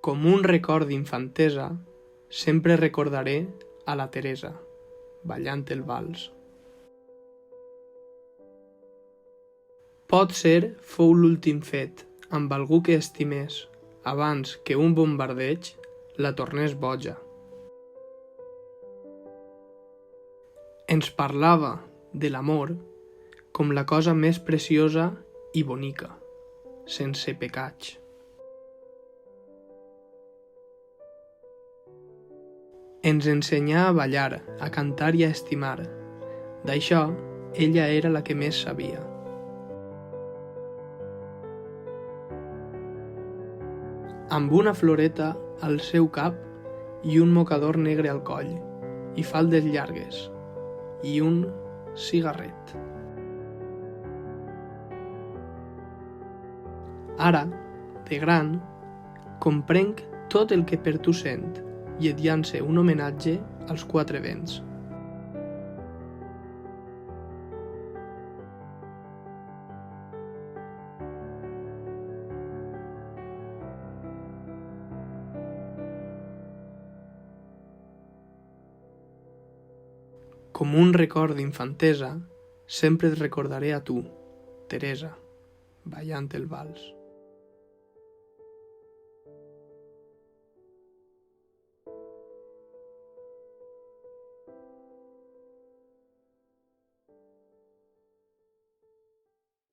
Com un record d'infantesa, sempre recordaré a la Teresa, ballant el vals. Potser fou l'últim fet amb algú que estimés abans que un bombardeig la tornés boja. Ens parlava de l'amor com la cosa més preciosa i bonica, sense pecats. Ens ensenyà a ballar, a cantar i a estimar. D'això, ella era la que més sabia. Amb una floreta al seu cap i un mocador negre al coll, i faldes llargues, i un cigarret. Ara, de gran, comprenc tot el que per tu sent i et llance un homenatge als quatre vents. Com un record d'infantesa, sempre et recordaré a tu, Teresa, ballant el vals.